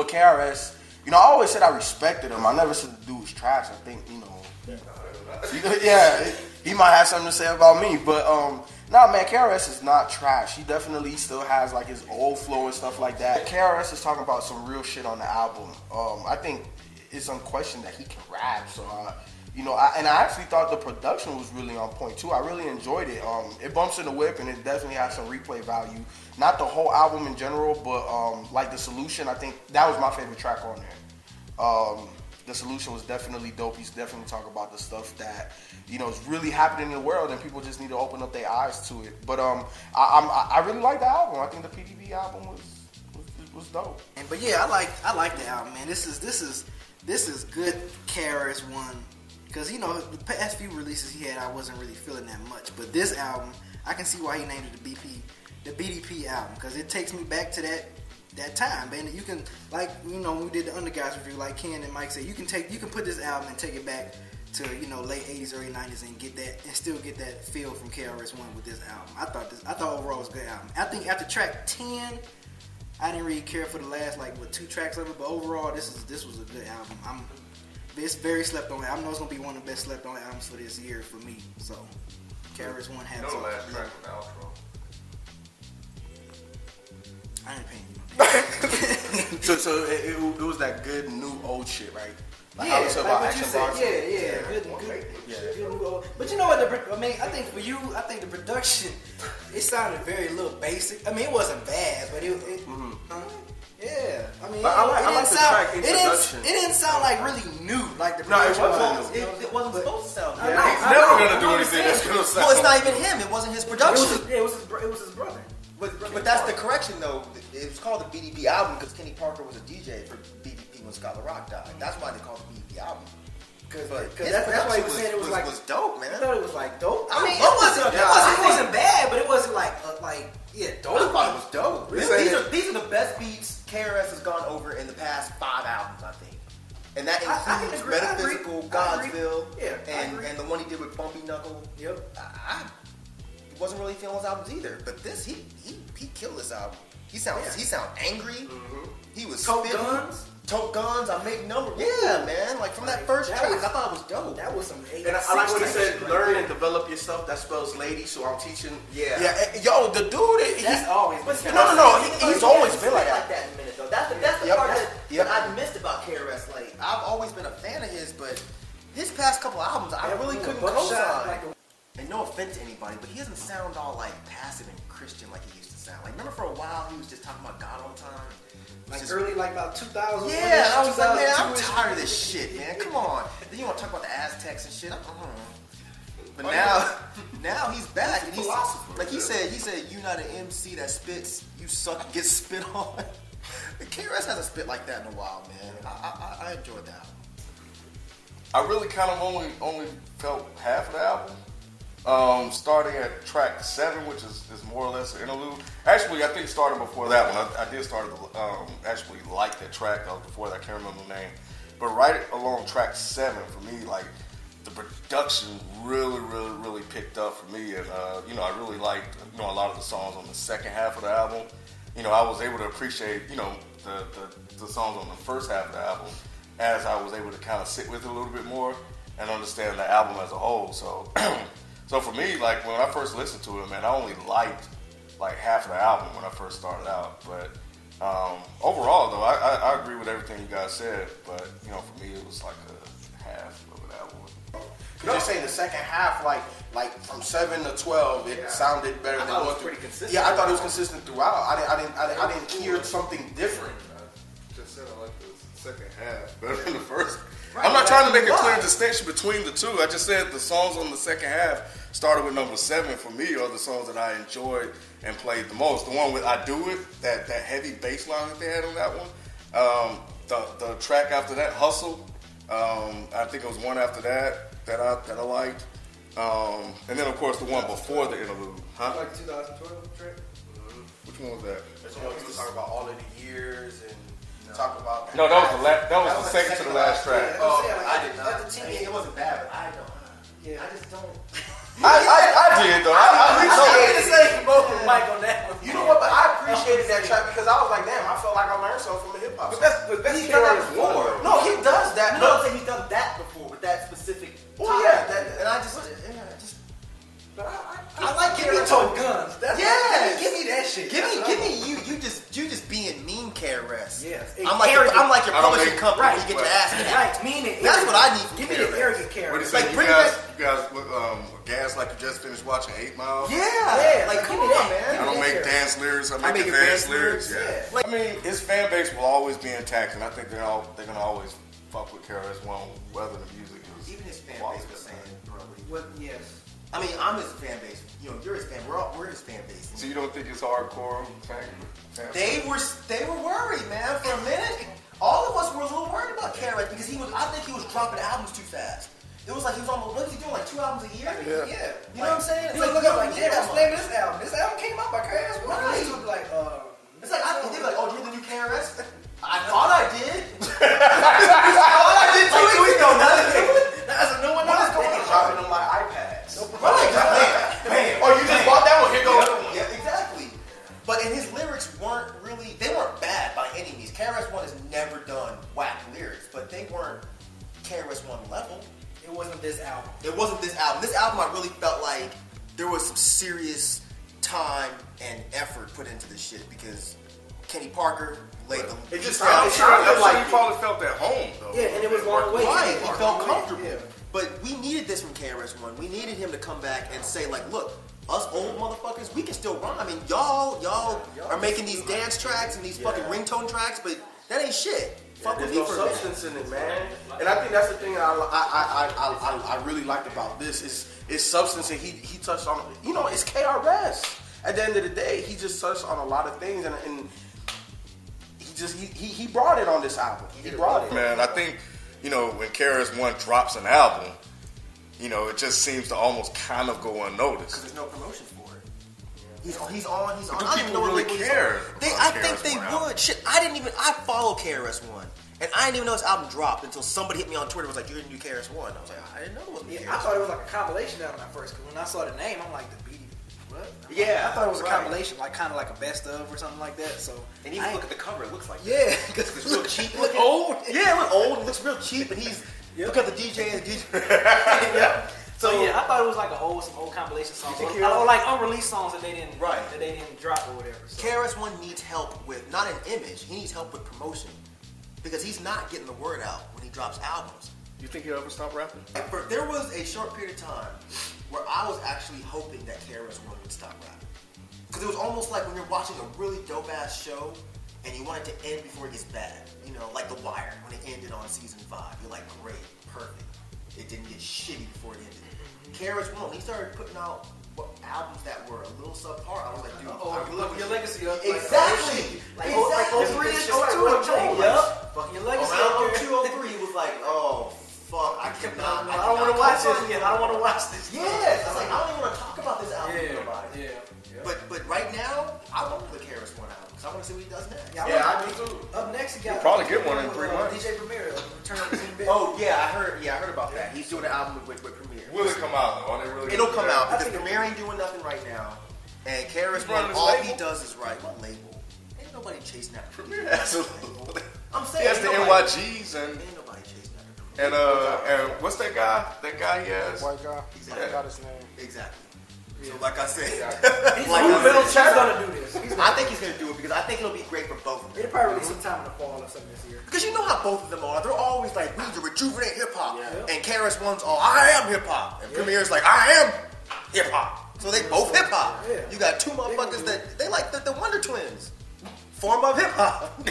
KRS, I always said I respected him. I never said the dude was trash. I think, yeah, he might have something to say about me. But, nah, man, KRS is not trash. He definitely still has, like, his old flow and stuff like that. KRS is talking about some real shit on the album. I think it's unquestioned that he can rap. So, and I actually thought the production was really on point, too. I really enjoyed it. It bumps in the whip, and it definitely has some replay value. Not the whole album in general, but, like, The Solution, I think that was my favorite track on there. The Solution was definitely dope. He's definitely talking about the stuff that, is really happening in the world, and people just need to open up their eyes to it. But I really like the album. I think the BDP album was dope. But yeah, I like the album, man. This is good KRS-One. Because, the past few releases he had, I wasn't really feeling that much. But this album, I can see why he named it the BDP album. Because it takes me back to that time, man. You can, like, when we did the Underguys review, like Ken and Mike said, you can put this album and take it back to, late 80s, early 90s and get that, and still get that feel from KRS-One with this album. I thought overall it was a good album. I think after track 10, I didn't really care for the last, 2 tracks of it, but overall, this was a good album. It's very slept on. I know it's gonna be one of the best slept on albums for this year for me. So, KRS-One had the last track with the outro. I ain't paying you. So it was that good new old shit, right? Like what you said. Yeah. Good new old. But you know what? I think for you, the production, it sounded very little basic. I mean, it wasn't bad, but it yeah, I mean, I like the track introduction. It didn't sound like really new, like the production. It wasn't supposed to sound new. He's never gonna do anything that's gonna sound. Well, it's not even him. It wasn't his production. It was his brother. But that's the correction though. It was called the BDP album because Kenny Parker was a DJ for BDP when Scholar Rock died. That's why they called it BDP album. Because that's why he was saying it was dope, man. I thought it was dope. I mean, it wasn't bad, but it wasn't dope. I thought it was dope. These are the best beats KRS has gone over in the past 5 albums, I think. And that includes Metaphysical, Godsville, and the one he did with Bumpy Knuckle. Yep. I wasn't really feeling his albums either, but this he killed this album. He sound angry. Mm-hmm. He was Tote guns, I make numbers. Yeah, man. Like from that first track, I thought it was dope. That was some 80s. And I like what he said, learn and develop yourself. That spells lady, so I'm teaching. Yeah. Yo, the dude, he's always been he's always been like that in a minute though. That's the part that I missed about KRS. Like I've always been a fan of his, but his past couple albums I really couldn't co-sign. And no offense to anybody, but he doesn't sound all like passive and Christian like he used to sound. Like remember for a while he was just talking about God all the time. Early, about 2000. Yeah, I was like, man, I'm tired of this shit, man. Come on. Then you want to talk about the Aztecs and shit. But now he's back, and he's like he said, you're not an MC that spits, you suck and get spit on. KRS hasn't spit like that in a while, man. I enjoyed that album. I really kind of only felt half of the album. Starting at track 7, which is more or less an interlude. Actually, I think starting before that one, I did start to actually like that track. That was before that, I can't remember the name. But right along track 7, for me, like the production really picked up for me, and I really liked a lot of the songs on the second half of the album. I was able to appreciate the songs on the first half of the album as I was able to kind of sit with it a little bit more and understand the album as a whole. So for me, like when I first listened to it, man, I only liked like half of the album when I first started out. But overall, though, I agree with everything you guys said. But for me, it was like a half of an album. Could you say the second half, like from 7 to 12, it sounded better than 1 was pretty consistent. Yeah, I thought it was consistent throughout. I didn't hear something different. I just said I like the second half better than the first. Right, I'm not trying to make a clear distinction between the two. I just said the songs on the second half started with number 7 for me are the songs that I enjoyed and played the most. The one with I Do It, that heavy bass line that they had on that one. The track after that, Hustle, I think it was one after that I liked. And then of course the one before the interlude. Huh? Like 2012 track? Mm-hmm. Which one was that? That's when we talk about all of the years and talk about. No, that was the second to the last track. I did not. I mean, it wasn't bad, but I don't. Yeah, I just don't. I did though. I appreciate the same both with Mike on that one. You know what? But I appreciate appreciated that track because I was like, damn, I felt like I learned something from a hip hop. But that's He's done that KRS-One. before. No, he does that. No, I'm saying he's done that before with that specific. Well, topic. yeah, and I just. I like Give me tote guns. That's Yes. give me that shit. Give me you just being mean, KRS. Yes. I'm like your I don't publishing make- company. right, You get your right. ass kicked. Right, mean it. That's what I need from Give me the KRS. arrogant What do character. you say? Like, You bring guys gas like you just finished watching 8 Mile? Yeah, like come give me on, that. I man. don't make dance lyrics. I make make advanced advanced lyrics. lyrics, Yeah. I mean, his fan base will always be intact, and I think they're gonna always fuck with KRS-One, whether the music is. Even his fan quality base was or saying, not. bro. What? Yes. I mean, I'm his fan base. You know, you're his fan. We're his fan base. So you don't think it's hardcore? They were worried, man, for a minute. All of us were a little worried about KRS because I think he was dropping albums too fast. It was like he was almost, what was he doing, like 2 albums a year? Yeah. You know what I'm saying? You look up like, yeah, what's the name of this album? This album came out by KRS-One. Right. He was like, It's like, they were like, oh, you're the new KRS? I thought I did. I thought I did 2 weeks ago. that's a new one. What is going on? Dropping them like iPads. Right, man. Oh, you just bought that one? Here goes. Yeah, exactly. But and his lyrics weren't bad by any means. KRS-One has never done whack lyrics, but they weren't KRS-One level. It wasn't this album. It wasn't this album. This album, I really felt like there was some serious time and effort put into this shit because Kenny Parker laid the. It just I'm sounded sure like he probably felt at home though. Yeah, and it was long way. Right, he felt comfortable. Yeah. But we needed this from KRS-One. We needed him to come back and say, like, look, us old motherfuckers, we can still rhyme. I mean, y'all are making these dance tracks and these fucking ringtone tracks, but that ain't shit. Fuck with There's me no for a minute. substance in it, man. And I think that's the thing I really liked about this is substance, and he touched on, you know, it's KRS. At the end of the day, he just touched on a lot of things, and he brought it on this album. He brought it. Man, I think, you know, when KRS-One drops an album, you know, it just seems to almost kind of go Because unnoticed. there's no promotion for it. He's on. Do I don't even people know what really label he's care on. about I think they KRS-One album? would. Shit, I follow KRS-One. And I didn't even know his album dropped until somebody hit me on Twitter and was like, you're the new KRS-One. I was like, I didn't know it was Yeah, KRS-One. I thought it was like a compilation album at first. Cause when I saw the name, I'm like, the BDP. What? Yeah, I thought it was a right. compilation, like kind of like a best of or something like that. So And even look at the cover, it looks like yeah, because it's real cheap look looking. old. Yeah, it looks old. It looks real cheap, and he's look at the DJ and DJ. Yeah. So yeah, I thought it was like some old compilation songs, or like unreleased songs that they didn't drop or whatever. So. KRS-One needs help with not an image. He needs help with promotion because he's not getting the word out when he drops albums. You think he'll ever stop rapping? There was a short period of time where I was actually hoping that KRS-One would stop rapping. Because it was almost like when you're watching a really dope-ass show and you want it to end before it gets bad. You know, like The Wire, when it ended on season 5. You're like, great, perfect. It didn't get shitty before it ended. KRS-One, he started putting out albums that were a little subpar. I was like, dude, I really Fuck your legacy up. Exactly. Like Exactly. 03 is 02. Yep. Fuck your legacy Around up. 0203 was like, oh, fuck, I cannot. I don't want to watch this again. I don't want to watch this. Yes. I was like, I don't even want to talk about this album with nobody. Yeah. But right now, I want the KRS-One album because I want to see what he does next. Yeah, I do too. Up next, he got You'll probably get one in 3 months. DJ Premier, Return of the King Bit. Oh yeah, I heard about that. He's doing an album with Premiere. Will it come out though? Are they really It'll come out I because think Premiere ain't doing nothing right now, and KRS-One, running his all label? he does is write. What label? Ain't nobody chasing after Premiere Premiere. has a I'm He saying has the ain't nobody- NYGs and Ain't nobody chasing after Premiere. and what's that guy? That guy he has. White guy. Exactly. I forgot his name. Exactly. So like I said, He's like I middle said, He's gonna do this. I think he's gonna do it because I think it'll be great for both of them. It'll probably release sometime in the fall or something this year. Because you know how both of them are. They're always like, we need to rejuvenate hip hop. Yeah. And KRS-One's all, I am hip hop. And Premiere's like, I am hip hop. So they both hip hop. Yeah. You got two motherfuckers that they like the Wonder Twins. Form of hip hop.